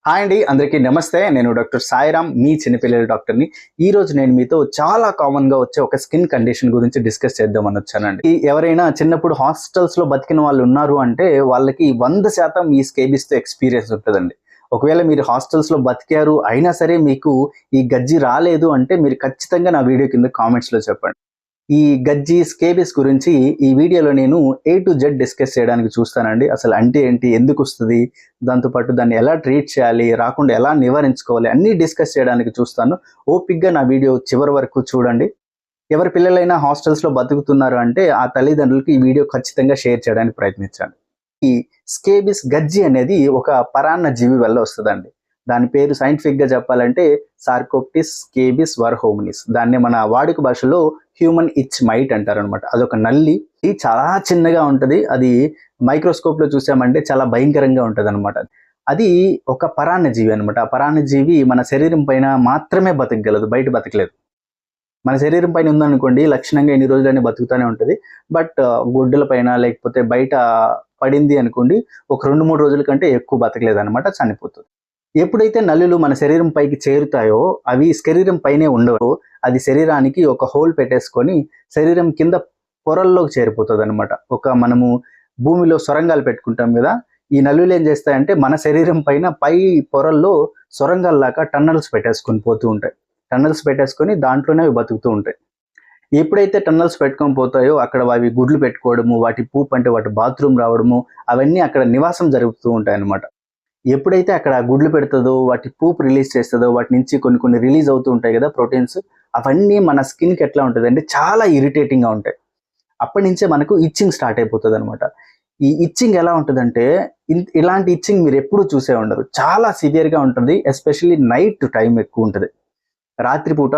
Hi అండి, అందరికీ నమస్తే. నేను డాక్టర్ సాయిరామ్, మీ చిన్నపిల్లల డాక్టర్ని. ఈ రోజు నేను మీతో చాలా కామన్గా వచ్చే ఒక స్కిన్ కండిషన్ గురించి డిస్కస్ చేద్దామని వచ్చానండి. ఎవరైనా చిన్నప్పుడు హాస్టల్స్లో బతికిన వాళ్ళు ఉన్నారు అంటే వాళ్ళకి 100% ఈ స్కేబిస్తో ఎక్స్పీరియన్స్ ఉంటుందండి. ఒకవేళ మీరు హాస్టల్స్లో బతికారు అయినా సరే మీకు ఈ గజ్జి రాలేదు అంటే మీరు ఖచ్చితంగా నా వీడియో కింద కామెంట్స్లో చెప్పండి. ఈ గజ్జి స్కేబిస్ గురించి ఈ వీడియోలో నేను A to Z డిస్కస్ చేయడానికి చూస్తానండి. అసలు అంటే ఏంటి, ఎందుకు వస్తుంది, దాంతోపాటు దాన్ని ఎలా ట్రీట్ చేయాలి, రాకుండా ఎలా నివారించుకోవాలి అన్నీ డిస్కస్ చేయడానికి చూస్తాను. ఓపిక్గా నా వీడియో చివరి వరకు చూడండి. ఎవరి పిల్లలైనా హాస్టల్స్లో బతుకుతున్నారు అంటే ఆ తల్లిదండ్రులకి ఈ వీడియో ఖచ్చితంగా షేర్ చేయడానికి ప్రయత్నించండి. ఈ స్కేబిస్ గజ్జి అనేది ఒక పరాన్న జీవి వల్ల వస్తుందండి. దాని పేరు సైంటిఫిక్గా చెప్పాలంటే సార్కోప్టిస్ స్కేబిస్ వర్హోమినిస్. దాన్ని మన వాడుక భాషలో హ్యూమన్ ఇచ్ మైట్ అంటారు అనమాట. అదొక నల్లి, ఇది చాలా చిన్నగా ఉంటుంది. అది మైక్రోస్కోప్లో చూసామంటే చాలా భయంకరంగా ఉంటుంది అనమాట. అది ఒక పరాన్న జీవి అనమాట. ఆ పరాన్న జీవి మన శరీరం పైన మాత్రమే బతకగలదు, బయట బతకలేదు. మన శరీరం పైన ఉందనుకోండి లక్షణంగా ఎన్ని రోజులైనా బతుకుతూనే ఉంటుంది. బట్ గుడ్డల పైన లేకపోతే బయట పడింది అనుకోండి ఒక 2-3 రోజుల కంటే ఎక్కువ బతకలేదు అనమాట, చనిపోతుంది. ఎప్పుడైతే నల్లులు మన శరీరం పైకి చేరుతాయో అవి శరీరం పైనే ఉండవు. అది శరీరానికి ఒక హోల్ పెట్టేసుకొని శరీరం కింద పొరల్లోకి చేరిపోతుంది అనమాట. మనము భూమిలో సొరంగాలు పెట్టుకుంటాం కదా, ఈ నల్లులు ఏం చేస్తాయంటే మన శరీరం పైన పై పొరల్లో సొరంగాల్లాగా టన్నల్స్ పెట్టేసుకొని పోతూ ఉంటాయి. టన్నల్స్ పెట్టేసుకొని దాంట్లోనే అవి బతుకుతూ ఉంటాయి. ఎప్పుడైతే టన్నల్స్ పెట్టుకొని పోతాయో అక్కడ అవి గుడ్లు పెట్టుకోవడము, వాటి పూప్ అంటే వాటి బాత్రూమ్ రావడము, అవన్నీ అక్కడ నివాసం జరుగుతూ ఉంటాయి అన్నమాట. ఎప్పుడైతే అక్కడ గుడ్లు పెడుతుందో, వాటి పూప్ రిలీజ్ చేస్తుందో, వాటి నుంచి కొన్ని రిలీజ్ అవుతూ ఉంటాయి కదా ప్రోటీన్స్, అవన్నీ మన స్కిన్కి ఎట్లా ఉంటుంది అంటే చాలా ఇరిటేటింగ్గా ఉంటాయి. అప్పటి నుంచే మనకు ఇచ్చింగ్ స్టార్ట్ అయిపోతుంది అనమాట. ఈ ఇచ్చింగ్ ఎలా ఉంటుందంటే ఇలాంటి ఇచ్చింగ్ మీరు ఎప్పుడు చూసే ఉండరు, చాలా సివియర్గా ఉంటుంది. ఎస్పెషల్లీ నైట్ టైం ఎక్కువ ఉంటుంది. రాత్రిపూట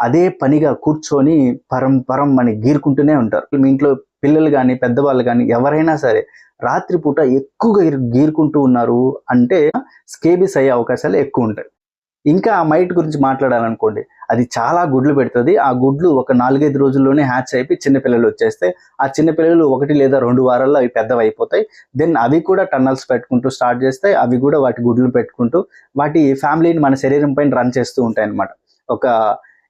అదే పనిగా కూర్చొని పరం అని గీరుకుంటూనే ఉంటారు. మీ ఇంట్లో పిల్లలు కానీ పెద్దవాళ్ళు కానీ ఎవరైనా సరే రాత్రిపూట ఎక్కువగా గీరుకుంటూ ఉన్నారు అంటే స్కేబిస్ అయ్యే అవకాశాలు ఎక్కువ ఉంటాయి. ఇంకా ఆ మైట్ గురించి మాట్లాడాలనుకోండి, అది చాలా గుడ్లు పెడుతుంది. ఆ గుడ్లు ఒక 4-5 రోజుల్లోనే హ్యాచ్ అయిపోయి చిన్నపిల్లలు వచ్చేస్తే ఆ చిన్నపిల్లలు 1 లేదా 2 వారాల్లో అవి పెద్దవి అయిపోతాయి. దెన్ అవి కూడా టన్నల్స్ పెట్టుకుంటూ స్టార్ట్ చేస్తాయి. అవి కూడా వాటి గుడ్లు పెట్టుకుంటూ వాటి ఫ్యామిలీని మన శరీరం పైన రన్ చేస్తూ ఉంటాయి అన్నమాట. ఒక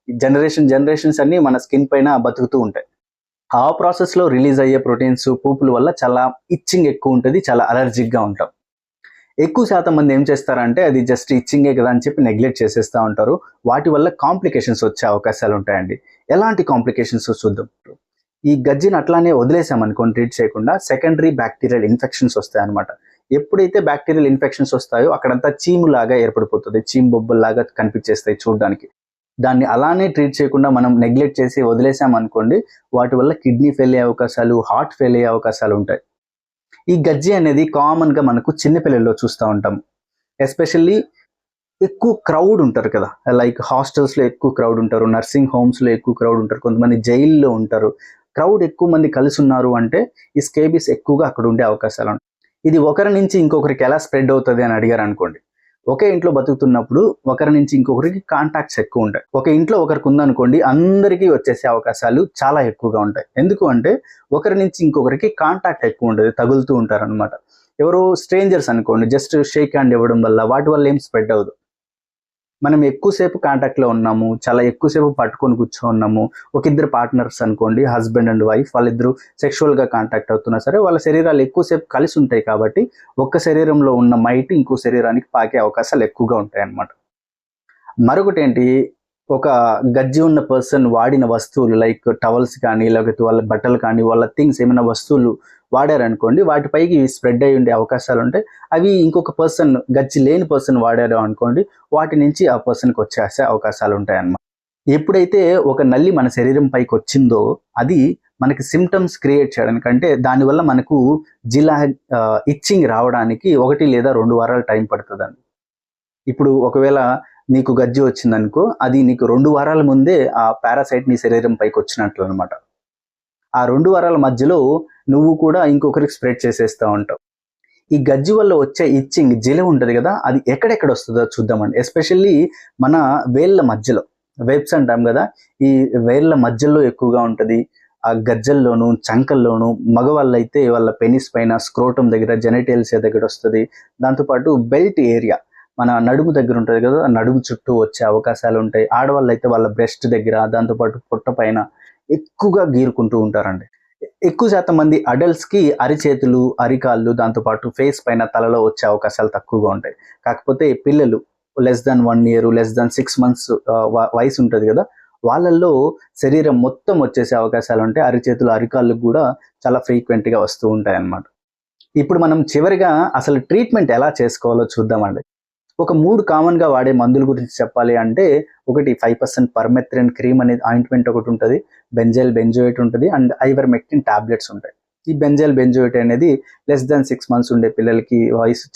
జనరేషన్స్ అన్ని మన స్కిన్ పైన బతుకుతూ ఉంటాయి. ఆ ప్రాసెస్లో రిలీజ్ అయ్యే ప్రోటీన్స్ పూపుల వల్ల చాలా ఇచ్చింగ్ ఎక్కువ ఉంటుంది, చాలా అలర్జిక్గా ఉంటాం. ఎక్కువ శాతం మంది ఏం చేస్తారంటే అది జస్ట్ ఇచ్చింగే కదా అని చెప్పి నెగ్లెక్ట్ చేసేస్తూ ఉంటారు. వాటి వల్ల కాంప్లికేషన్స్ వచ్చే అవకాశాలు ఉంటాయండి. ఎలాంటి కాంప్లికేషన్స్ చూద్దాం. ఈ గజ్జిని అట్లానే వదిలేసామనుకోని ట్రీట్ చేయకుండా సెకండరీ బ్యాక్టీరియల్ ఇన్ఫెక్షన్స్ వస్తాయి అనమాట. ఎప్పుడైతే బ్యాక్టీరియల్ ఇన్ఫెక్షన్స్ వస్తాయో అక్కడంతా చీములాగా ఏర్పడిపోతుంది, చీము బొబ్బల్లాగా కనిపించేస్తాయి చూడడానికి. దాన్ని అలానే ట్రీట్ చేయకుండా మనం నెగ్లెక్ట్ చేసి వదిలేసామనుకోండి, వాటి వల్ల కిడ్నీ ఫెయిల్ అయ్యే అవకాశాలు, హార్ట్ ఫెయిల్ అయ్యే అవకాశాలు ఉంటాయి. ఈ గజ్జి అనేది కామన్గా మనకు చిన్నపిల్లల్లో చూస్తూ ఉంటాం. ఎస్పెషల్లీ ఎక్కువ క్రౌడ్ ఉంటారు కదా, లైక్ హాస్టల్స్లో ఎక్కువ క్రౌడ్ ఉంటారు, నర్సింగ్ హోమ్స్లో ఎక్కువ క్రౌడ్ ఉంటారు, కొంతమంది జైల్లో ఉంటారు. క్రౌడ్ ఎక్కువ మంది కలిసి ఉన్నారు అంటే ఈ స్కేబిస్ ఎక్కువగా అక్కడ ఉండే అవకాశాలు ఉంటాయి. ఇది ఒకరి నుంచి ఇంకొకరికి ఎలా స్ప్రెడ్ అవుతుంది అని అడిగారు అనుకోండి, ఒకే ఇంట్లో బతుకుతున్నప్పుడు ఒకరి నుంచి ఇంకొకరికి కాంటాక్ట్స్ ఎక్కువ ఉంటాయి. ఒక ఇంట్లో ఒకరికి ఉందనుకోండి అందరికీ వచ్చేసే అవకాశాలు చాలా ఎక్కువగా ఉంటాయి. ఎందుకు అంటే ఒకరి నుంచి ఇంకొకరికి కాంటాక్ట్ ఎక్కువ ఉంటుంది, తగులుతూ ఉంటారు అనమాట. ఎవరో స్ట్రేంజర్స్ అనుకోండి, జస్ట్ షేక్ హ్యాండ్ ఇవ్వడం వల్ల వాటి వల్ల ఏం స్ప్రెడ్ అవ్వదు. మనం ఎక్కువసేపు కాంటాక్ట్లో ఉన్నాము, చాలా ఎక్కువసేపు పట్టుకొని కూర్చోన్నాము, ఒక ఇద్దరు పార్ట్నర్స్ అనుకోండి, హస్బెండ్ అండ్ వైఫ్, వాళ్ళిద్దరూ సెక్షువల్గా కాంటాక్ట్ అవుతున్నా సరే వాళ్ళ శరీరాలు ఎక్కువసేపు కలిసి ఉంటాయి కాబట్టి ఒక్క శరీరంలో ఉన్న మైట్ ఇంకో శరీరానికి పాకే అవకాశాలు ఎక్కువగా ఉంటాయి అన్నమాట. మరొకటి ఏంటి, ఒక గజ్జి ఉన్న పర్సన్ వాడిన వస్తువులు లైక్ టవల్స్ కానీ లేకపోతే వాళ్ళ బట్టలు కానీ వాళ్ళ థింగ్స్ ఏమైనా వస్తువులు వాడారనుకోండి, వాటిపైకి స్ప్రెడ్ అయ్యి ఉండే అవకాశాలు ఉంటాయి. అవి ఇంకొక పర్సన్, గజ్జి లేని పర్సన్ వాడారు అనుకోండి, వాటి నుంచి ఆ పర్సన్కి వచ్చేసే అవకాశాలు ఉంటాయి అన్నమాట. ఎప్పుడైతే ఒక నల్లి మన శరీరం పైకి వచ్చిందో అది మనకి సిమ్టమ్స్ క్రియేట్ చేయడానికి, అంటే దానివల్ల మనకు ఇచ్చింగ్ రావడానికి 1 లేదా 2 వారాలు టైం పడుతుందండి. ఇప్పుడు ఒకవేళ నీకు గజ్జి వచ్చిందనుకో, అది నీకు 2 వారాల ముందే ఆ పారాసైట్ నీ శరీరం పైకి వచ్చినట్లు అనమాట. ఆ 2 వారాల మధ్యలో నువ్వు కూడా ఇంకొకరికి స్ప్రెడ్ చేసేస్తూ ఉంటావు. ఈ గజ్జి వల్ల వచ్చే ఇచ్చింగ్ జిల ఉంటుంది కదా, అది ఎక్కడెక్కడ వస్తుందో చూద్దామండి. ఎస్పెషల్లీ మన వేళ్ళ మధ్యలో, వెబ్స్ అంటాం కదా, ఈ వేళ్ళ మధ్యలో ఎక్కువగా ఉంటుంది. ఆ గజ్జల్లోను, చంకల్లోను, మగవాళ్ళైతే వాళ్ళ పెనిస్ పైన, స్క్రోటం దగ్గర, జెనిటల్స్ దగ్గర వస్తుంది. దాంతోపాటు బెల్ట్ ఏరియా, మన నడుము దగ్గర ఉంటుంది కదా, నడుము చుట్టూ వచ్చే అవకాశాలు ఉంటాయి. ఆడవాళ్ళు అయితే వాళ్ళ బ్రెస్ట్ దగ్గర, దాంతోపాటు పొట్ట పైన ఎక్కువగా గీరుకుంటూ ఉంటారండి. ఎక్కువ శాతం మంది అడల్ట్స్కి అరిచేతులు, అరికాళ్ళు, దాంతోపాటు ఫేస్ పైన, తలలో వచ్చే అవకాశాలు తక్కువగా ఉంటాయి. కాకపోతే పిల్లలు less than 1 year, less than 6 months వయసు ఉంటుంది కదా, వాళ్ళల్లో శరీరం మొత్తం వచ్చేసే అవకాశాలు ఉంటాయి. అరిచేతులు, అరికాళ్ళకు కూడా చాలా ఫ్రీక్వెంట్గా వస్తూ ఉంటాయి అన్నమాట. ఇప్పుడు మనం చివరిగా అసలు ట్రీట్మెంట్ ఎలా చేసుకోవాలో చూద్దామండి. ఒక 3 కామన్గా వాడే మందుల గురించి చెప్పాలి అంటే, ఒకటి 5% పర్మెథ్రిన్ క్రీమ్ అనేది ఆయింట్మెంట్ ఒకటి ఉంటుంది, బెంజైల్ బెంజోయేట్ ఉంటుంది, అండ్ ఐవర్మెక్టిన్ టాబ్లెట్స్ ఉంటాయి. ఈ బెంజైల్ బెంజోయేట్ అనేది లెస్ దాన్ 6 months ఉండే పిల్లలకి,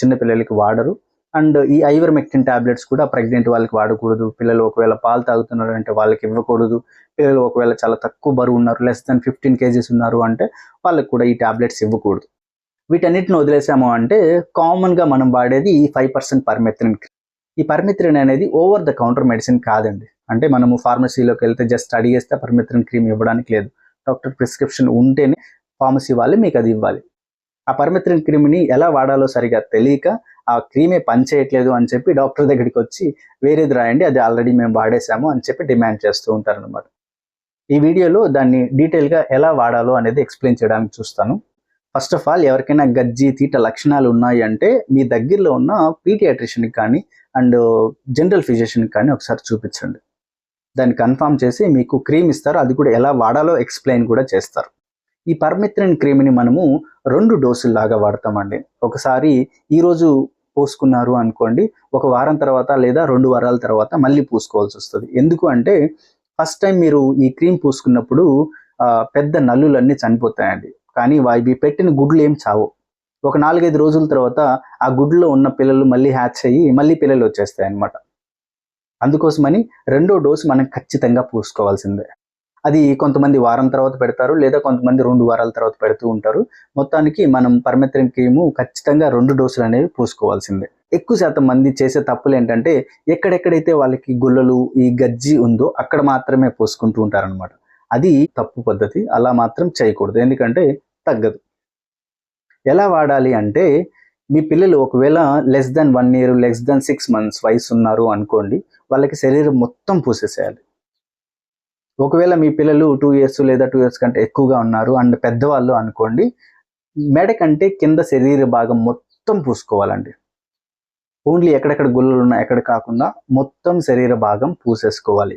చిన్న పిల్లలకి వాడరు. అండ్ ఈ ఐవర్మెక్టిన్ టాబ్లెట్స్ కూడా ప్రెగ్నెంట్ వాళ్ళకి వాడకూడదు. పిల్లలు ఒకవేళ పాలు తాగుతున్నారు అంటే వాళ్ళకి ఇవ్వకూడదు. పిల్లలు ఒకవేళ చాలా తక్కువ బరువు ఉన్నారు, లెస్ దాన్ 15 kgs ఉన్నారు అంటే వాళ్ళకి కూడా ఈ టాబ్లెట్స్ ఇవ్వకూడదు. వీటన్నిటిని వదిలేసాము అంటే కామన్గా మనం వాడేది ఈ 5% పర్మెథ్రిన్. ఈ పర్మెథ్రిన్ అనేది ఓవర్ ద కౌంటర్ మెడిసిన్ కాదండి. అంటే మనము ఫార్మసీలోకి వెళ్తే జస్ట్ అడిగేస్తే పర్మెథ్రిన్ క్రీమ్ ఇవ్వడానికి లేదు. డాక్టర్ ప్రిస్క్రిప్షన్ ఉంటేనే ఫార్మసీ వాళ్ళు మీకు అది ఇవ్వాలి. ఆ పర్మెథ్రిన్ క్రీమ్ని ఎలా వాడాలో సరిగా తెలియక ఆ క్రీమే పనిచేయట్లేదు అని చెప్పి డాక్టర్ దగ్గరికి వచ్చి వేరేది రాయండి, అది ఆల్రెడీ మేము వాడేసాము అని చెప్పి డిమాండ్ చేస్తూ ఉంటారనమాట. ఈ వీడియోలో దాన్ని డీటెయిల్గా ఎలా వాడాలో అనేది ఎక్స్ప్లెయిన్ చేయడానికి చూస్తాను. ఫస్ట్ ఆఫ్ ఆల్, ఎవరికైనా గజ్జి, తీట లక్షణాలు ఉన్నాయి అంటే మీ దగ్గరలో ఉన్న పీడియాట్రిషియన్కి కానీ అండ్ జనరల్ ఫిజిషియన్కి కానీ ఒకసారి చూపించండి. దాన్ని కన్ఫర్మ్ చేసి మీకు క్రీమ్ ఇస్తారు, అది కూడా ఎలా వాడాలో ఎక్స్ప్లెయిన్ కూడా చేస్తారు. ఈ పర్మెథ్రిన్ క్రీమ్ని మనము 2 డోసుల్లాగా వాడతామండి. ఒకసారి ఈరోజు పూసుకున్నారు అనుకోండి, ఒక వారం తర్వాత లేదా 2 వారాల తర్వాత మళ్ళీ పూసుకోవాల్సి వస్తుంది. ఎందుకు అంటే ఫస్ట్ టైం మీరు ఈ క్రీమ్ పూసుకున్నప్పుడు పెద్ద నల్లులన్నీ చనిపోతాయండి, కానీ ఇవి పెట్టిన గుడ్లు ఏం చావు. ఒక 4-5 రోజుల తర్వాత ఆ గుడ్లో ఉన్న పిల్లలు మళ్ళీ హ్యాచ్ అయ్యి మళ్ళీ పిల్లలు వచ్చేస్తాయి అన్నమాట. అందుకోసమని 2వ డోసు మనం ఖచ్చితంగా పూసుకోవాల్సిందే. అది కొంతమంది వారం తర్వాత పెడతారు, లేదా కొంతమంది 2 వారాల తర్వాత పెడుతూ ఉంటారు. మొత్తానికి మనం పర్మెథ్రిన్ క్రీము ఖచ్చితంగా 2 డోసులు అనేవి పూసుకోవాల్సిందే. ఎక్కువ శాతం మంది చేసే తప్పులు ఏంటంటే, ఎక్కడెక్కడైతే వాళ్ళకి గుల్లలు, ఈ గజ్జి ఉందో అక్కడ మాత్రమే పూసుకుంటూ ఉంటారనమాట. అది తప్పు పద్ధతి, అలా మాత్రం చేయకూడదు, ఎందుకంటే తగ్గదు. ఎలా వాడాలి అంటే, మీ పిల్లలు ఒకవేళ less than 1 year, less than 6 months వయసు ఉన్నారు అనుకోండి, వాళ్ళకి శరీరం మొత్తం పూసేసేయాలి. ఒకవేళ మీ పిల్లలు 2 years లేదా 2 years కంటే ఎక్కువగా ఉన్నారు అండ్ పెద్దవాళ్ళు అనుకోండి, మెడ కంటే కింద శరీర భాగం మొత్తం పూసుకోవాలండి. ఓన్లీ ఎక్కడెక్కడ గుల్లలు ఉన్నాయి ఎక్కడ కాకుండా మొత్తం శరీర భాగం పూసేసుకోవాలి.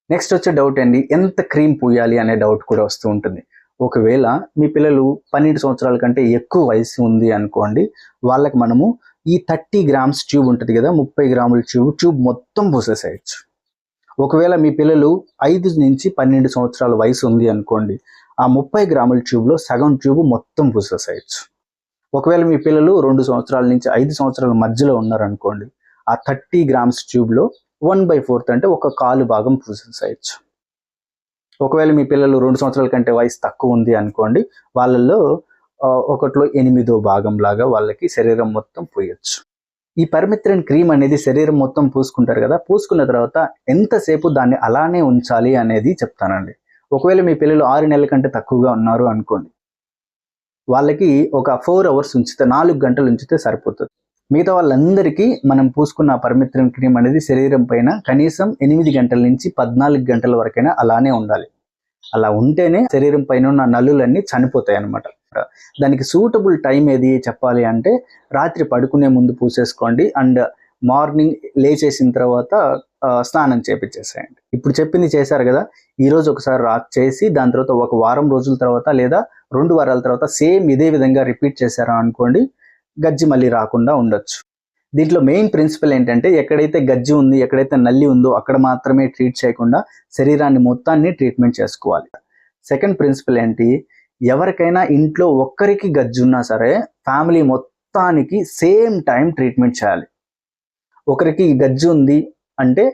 నెక్స్ట్ వచ్చే డౌట్ అండి, ఎంత క్రీమ్ పూయాలి అనే డౌట్ కూడా వస్తూ ఉంటుంది. ఒకవేళ మీ పిల్లలు 12 సంవత్సరాల కంటే ఎక్కువ వయసు ఉంది అనుకోండి, వాళ్ళకి మనము ఈ 30 grams ట్యూబ్ ఉంటుంది కదా, 30 grams ట్యూబ్ మొత్తం పూసేసేయచ్చు. ఒకవేళ మీ పిల్లలు 5 నుంచి 12 సంవత్సరాల వయసు ఉంది అనుకోండి, ఆ 30 grams ట్యూబ్లో సగం ట్యూబ్ మొత్తం పూసేసేయచ్చు. ఒకవేళ మీ పిల్లలు 2 సంవత్సరాల నుంచి 5 సంవత్సరాల మధ్యలో ఉన్నారనుకోండి, ఆ 30 grams ట్యూబ్లో 1/4 అంటే ఒక కాలు భాగం పూసేసేయచ్చు. ఒకవేళ మీ పిల్లలు 2 సంవత్సరాల కంటే వయసు తక్కువ ఉంది అనుకోండి, వాళ్ళల్లో 1/8 భాగం లాగా వాళ్ళకి శరీరం మొత్తం పూయొచ్చు. ఈ పర్మెథ్రిన్ క్రీమ్ అనేది శరీరం మొత్తం పూసుకుంటారు కదా, పూసుకున్న తర్వాత ఎంతసేపు దాన్ని అలానే ఉంచాలి అనేది చెప్తానండి. ఒకవేళ మీ పిల్లలు 6 నెలల కంటే తక్కువగా ఉన్నారు అనుకోండి, వాళ్ళకి ఒక 4 hours ఉంచితే, 4 గంటలు ఉంచితే సరిపోతుంది. మిగతా వాళ్ళందరికీ మనం పూసుకున్న పర్మెథ్రిన్ క్రీమ్ అనేది శరీరం పైన కనీసం 8 గంటల నుంచి 14 గంటల వరకైనా అలానే ఉండాలి. అలా ఉంటేనే శరీరం పైన ఉన్న నల్లులన్నీ చనిపోతాయి అన్నమాట. దానికి సూటబుల్ టైం ఏది చెప్పాలి అంటే, రాత్రి పడుకునే ముందు పూసేసుకోండి అండ్ మార్నింగ్ లేచేసిన తర్వాత స్నానం చేపించేసేయండి. ఇప్పుడు చెప్పింది చేశారు కదా, ఈరోజు ఒకసారి చేసి దాని తర్వాత ఒక వారం రోజుల తర్వాత లేదా 2 వారాల తర్వాత సేమ్ ఇదే విధంగా రిపీట్ చేశారా అనుకోండి, గజ్జి మళ్ళీ రాకుండా ఉండొచ్చు. దీంట్లో మెయిన్ ప్రిన్సిపల్ ఏంటంటే, ఎక్కడైతే గజ్జి ఉంది, ఎక్కడైతే నల్లి ఉందో అక్కడ మాత్రమే ట్రీట్ చేయకుండా శరీరాన్ని మొత్తాన్ని ట్రీట్మెంట్ చేసుకోవాలి. సెకండ్ ప్రిన్సిపల్ ఏంటి, ఎవరికైనా ఇంట్లో ఒక్కరికి గజ్జి ఉన్నా సరే ఫ్యామిలీ మొత్తానికి సేమ్ టైం ట్రీట్మెంట్ చేయాలి. ఒకరికి గజ్జి ఉంది అంటే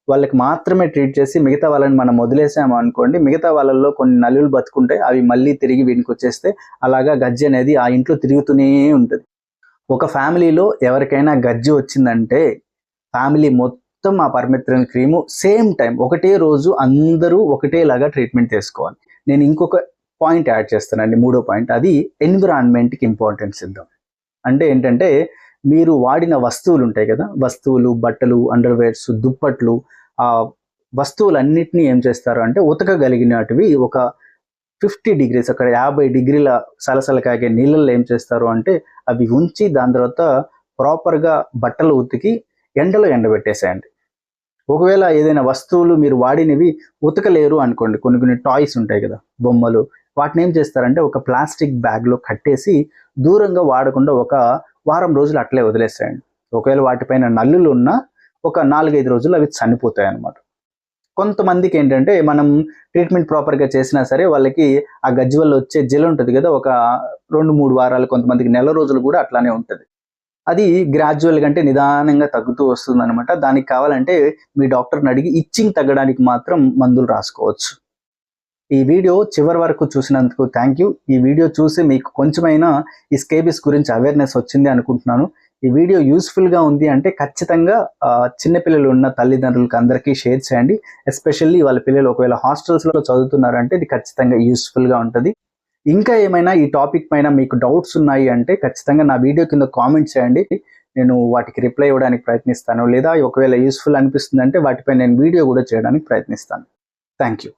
వాళ్ళకి మాత్రమే ట్రీట్ చేసి మిగతా వాళ్ళని మనం వదిలేసాము అనుకోండి, మిగతా వాళ్ళల్లో కొన్ని నల్లులు బతుకుంటాయి, అవి మళ్ళీ తిరిగి వీనికి వచ్చేస్తే అలాగా గజ్జి అనేది ఆ ఇంట్లో తిరుగుతూనే ఉంటుంది. ఒక ఫ్యామిలీలో ఎవరికైనా గజ్జి వచ్చిందంటే ఫ్యామిలీ మొత్తం ఆ పర్మెథ్రిన్ క్రీము సేమ్ టైం ఒకటే రోజు అందరూ ఒకటేలాగా ట్రీట్మెంట్ తీసుకోవాలి. నేను ఇంకొక పాయింట్ యాడ్ చేస్తానండి, 3వ పాయింట్, అది ఎన్విరాన్మెంట్కి ఇంపార్టెన్స్ ఇద్దాం. అంటే ఏంటంటే, మీరు వాడిన వస్తువులు ఉంటాయి కదా, వస్తువులు, బట్టలు, అండర్వేర్స్, దుప్పట్లు, ఆ వస్తువులన్నిటినీ ఏం చేస్తారు అంటే ఉతకగలిగినటివి ఒక 50 డిగ్రీస్, అక్కడ 50 డిగ్రీల సలసల కాగే నీళ్ళల్లో ఏం చేస్తారు అంటే అవి ఉంచి దాని తర్వాత ప్రాపర్గా బట్టలు ఉతికి ఎండలో ఎండబెట్టేసేయండి. ఒకవేళ ఏదైనా వస్తువులు మీరు వాడినవి ఉతకలేరు అనుకోండి, కొన్ని కొన్ని టాయ్స్ ఉంటాయి కదా, బొమ్మలు, వాటిని ఏం చేస్తారంటే ఒక ప్లాస్టిక్ బ్యాగ్లో కట్టేసి దూరంగా వాడకుండా ఒక వారం రోజులు అట్లే వదిలేసేయండి. ఒకవేళ వాటిపైన నల్లులు ఉన్నా ఒక 4-5 రోజులు అవి చనిపోతాయి అన్నమాట. కొంతమందికి ఏంటంటే మనం ట్రీట్మెంట్ ప్రాపర్గా చేసినా సరే వాళ్ళకి ఆ గజ్జి వల్ల వచ్చే జెల్ ఉంటుంది కదా, ఒక 2-3 వారాలు, కొంతమందికి నెల రోజులు కూడా అట్లానే ఉంటుంది. అది గ్రాడ్యువల్గా అంటే నిదానంగా తగ్గుతూ వస్తుంది అనమాట. దానికి కావాలంటే మీ డాక్టర్ని అడిగి ఇచ్చింగ్ తగ్గడానికి మాత్రం మందులు రాసుకోవచ్చు. ఈ వీడియో చివరి వరకు చూసినందుకు థ్యాంక్ యూ. ఈ వీడియో చూసి మీకు కొంచెమైనా ఈ స్కేబిస్ గురించి అవేర్నెస్ వచ్చింది అనుకుంటున్నాను. ఈ వీడియో యూస్ఫుల్గా ఉంది అంటే ఖచ్చితంగా చిన్నపిల్లలు ఉన్న తల్లిదండ్రులకి అందరికీ షేర్ చేయండి. ఎస్పెషల్లీ వాళ్ళ పిల్లలు ఒకవేళ హాస్టల్స్లో చదువుతున్నారంటే ఇది ఖచ్చితంగా యూస్ఫుల్గా ఉంటుంది. ఇంకా ఏమైనా ఈ టాపిక్ పైన మీకు డౌట్స్ ఉన్నాయి అంటే ఖచ్చితంగా నా వీడియో కింద కామెంట్ చేయండి. నేను వాటికి రిప్లై ఇవ్వడానికి ప్రయత్నిస్తాను. లేదా ఒకవేళ యూస్ఫుల్ అనిపిస్తుందంటే వాటిపై నేను వీడియో కూడా చేయడానికి ప్రయత్నిస్తాను. Thank you.